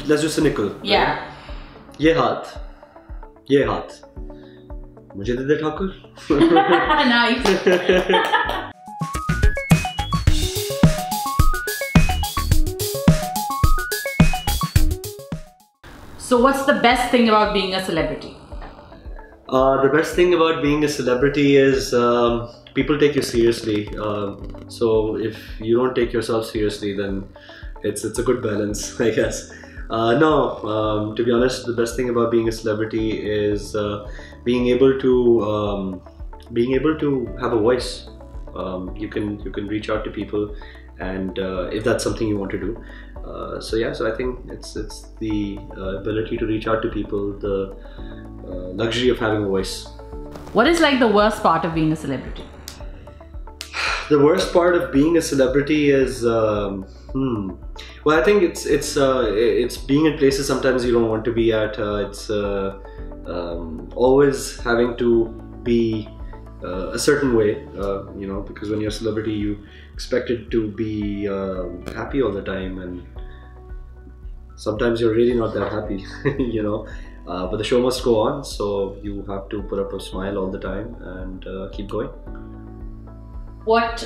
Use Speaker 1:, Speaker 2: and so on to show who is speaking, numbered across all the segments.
Speaker 1: let's do cynical.
Speaker 2: Yeah.
Speaker 1: Right? ये हाथ मुझे दे दे Thakur.
Speaker 2: Nice. So what's the best thing about being a celebrity?
Speaker 1: The best thing about being a celebrity is people take you seriously. So if you don't take yourself seriously, then it's a good balance, I guess. To be honest, the best thing about being a celebrity is being able to have a voice. You can reach out to people, and if that's something you want to do. So I think it's the ability to reach out to people, the luxury of having a voice.
Speaker 2: What is like the worst part of being a celebrity?
Speaker 1: The worst part of being a celebrity is, well, I think it's being in places sometimes you don't want to be at. It's always having to be a certain way, because when you're a celebrity, you expected to be happy all the time, and sometimes you're really not that happy, but the show must go on, so you have to put up a smile all the time and keep going.
Speaker 2: What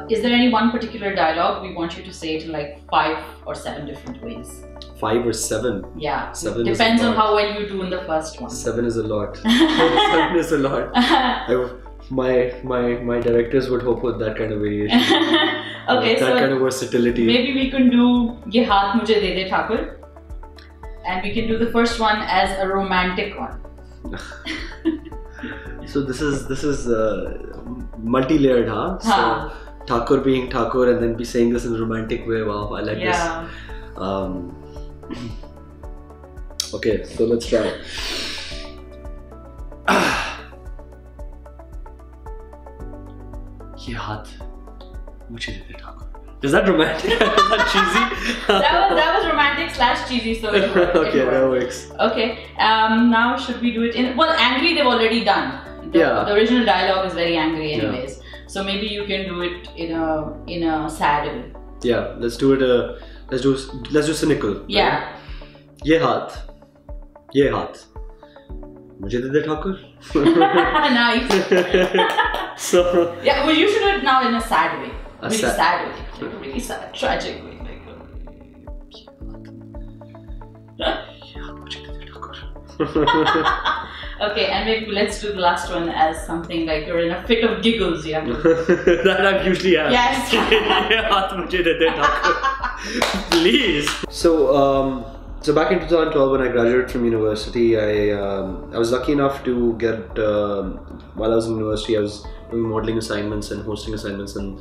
Speaker 2: is there any one particular dialogue we want you to say it in like 5 or 7 different ways?
Speaker 1: 5 or 7?
Speaker 2: Yeah,
Speaker 1: 7
Speaker 2: depends on how well you do in the first one.
Speaker 1: 7 is a lot. 7 is a lot. My directors would hope with that kind of variation.
Speaker 2: Okay,
Speaker 1: that kind of versatility.
Speaker 2: Maybe we can do Ye Haath Mujhe De De Thakur, and we can do the first one as a romantic one.
Speaker 1: So this is multi-layered, huh? So Thakur being Thakur and then be saying this in a romantic way. Wow, I like this. Okay, so let's try. Ye haath mujhe de de Thakur. Is that romantic? Is that cheesy?
Speaker 2: that was romantic / cheesy, so it worked.
Speaker 1: Okay, that works.
Speaker 2: Okay, now should we do it in... Well, angry they've already done. The original dialogue is very angry anyways. Yeah. So maybe you can do it in a sad way. Yeah,
Speaker 1: let's do it. Let's do cynical.
Speaker 2: Yeah.
Speaker 1: Right? Ye haath mujhe de de Thakur.
Speaker 2: Nice.
Speaker 1: So
Speaker 2: yeah, well, you should do it now in a sad way.
Speaker 1: A
Speaker 2: sad way. Like a really sad, tragic way. Okay, and maybe let's do the last one as something like you're in a fit of giggles. You have to...
Speaker 1: That I usually am.
Speaker 2: Yes.
Speaker 1: Please. So back in 2012, when I graduated from university, I was lucky enough to get, while I was in university, I was doing modeling assignments and hosting assignments and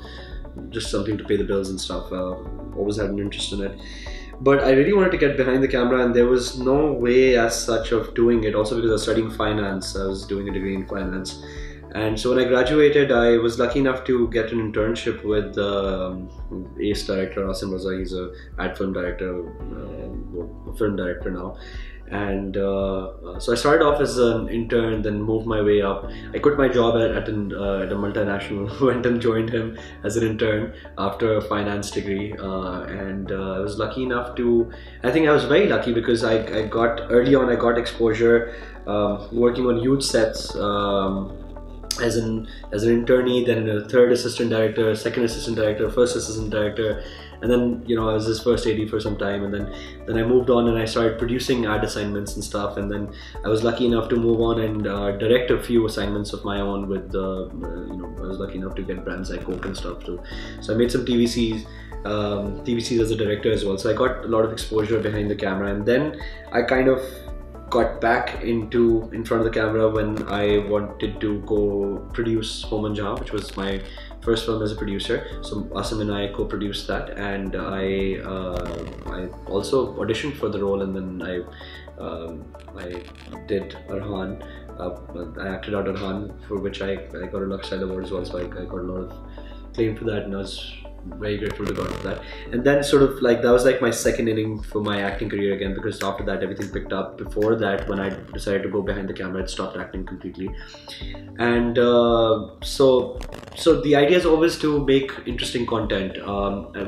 Speaker 1: just something to pay the bills and stuff. Always had an interest in it. But I really wanted to get behind the camera, and there was no way as such of doing it. Also because I was studying finance, I was doing a degree in finance. And so when I graduated, I was lucky enough to get an internship with ace director Asim Raza. He's a ad film director, a film director now. And so I started off as an intern, then moved my way up. I quit my job at a multinational, went and joined him as an intern after a finance degree. And I was lucky enough to, I think I was very lucky because early on I got exposure working on huge sets. As an internee, then a third assistant director, second assistant director, first assistant director, and then I was his first AD for some time, and then I moved on and I started producing ad assignments and stuff, and then I was lucky enough to move on and direct a few assignments of my own with I was lucky enough to get brands like Coke and stuff too. So I made some TVCs as a director as well. So I got a lot of exposure behind the camera, and then I kind of got back in front of the camera when I wanted to go produce Home and Jahan, which was my first film as a producer. So Asim and I co-produced that, and I also auditioned for the role, and then I did Arhan. I acted out Arhan, for which I got a Lux Style Award as well, so I got a lot of claim for that, and I was very grateful to God for that. And then sort of like that was like my second inning for my acting career again, because after that everything picked up. Before that, when I decided to go behind the camera, I stopped acting completely. And so the idea is always to make interesting content,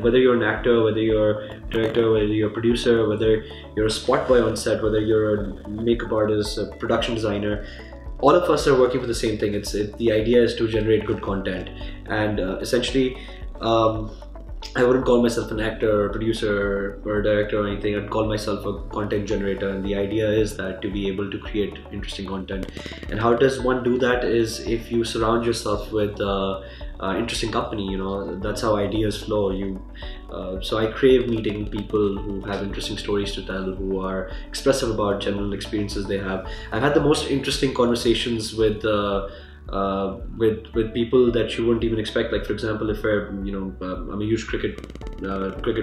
Speaker 1: whether you're an actor, whether you're a director, whether you're a producer, whether you're a spot boy on set, whether you're a makeup artist, a production designer. All of us are working for the same thing. The idea is to generate good content, and essentially I wouldn't call myself an actor or producer or a director or anything. I'd call myself a content generator, and the idea is that to be able to create interesting content. And how does one do that is if you surround yourself with interesting company, you know, that's how ideas flow. So I crave meeting people who have interesting stories to tell, who are expressive about general experiences they have. I've had the most interesting conversations with people that you wouldn't even expect. Like for example, if I'm a huge cricket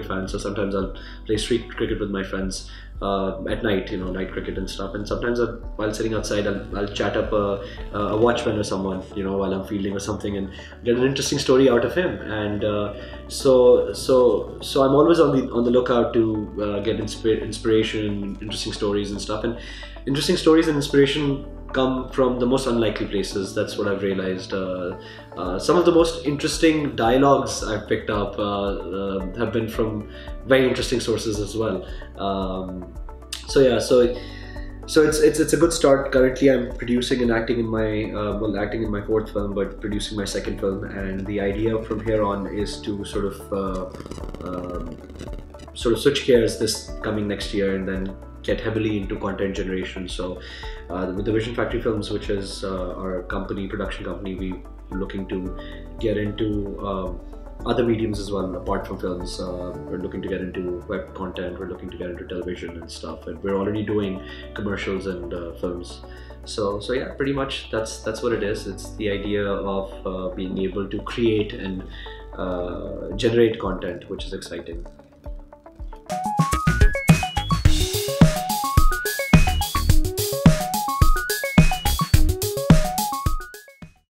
Speaker 1: fan, so sometimes I'll play street cricket with my friends at night, night cricket and stuff. And sometimes while sitting outside, I'll chat up a watchman or someone, while I'm fielding or something, and get an interesting story out of him. And so I'm always on the lookout to get inspiration, interesting stories and stuff. And interesting stories and inspiration come from the most unlikely places. That's what I've realized. Some of the most interesting dialogues I've picked up have been from very interesting sources as well. So it's a good start. Currently, I'm producing and acting in my acting in my fourth film, but producing my second film. And the idea from here on is to sort of switch gears this coming next year, and then get heavily into content generation. So with the Vision Factory Films, which is our production company, we're looking to get into other mediums as well apart from films. We're looking to get into web content, we're looking to get into television and stuff, and we're already doing commercials and films. So yeah, pretty much that's what it is. It's the idea of being able to create and generate content, which is exciting.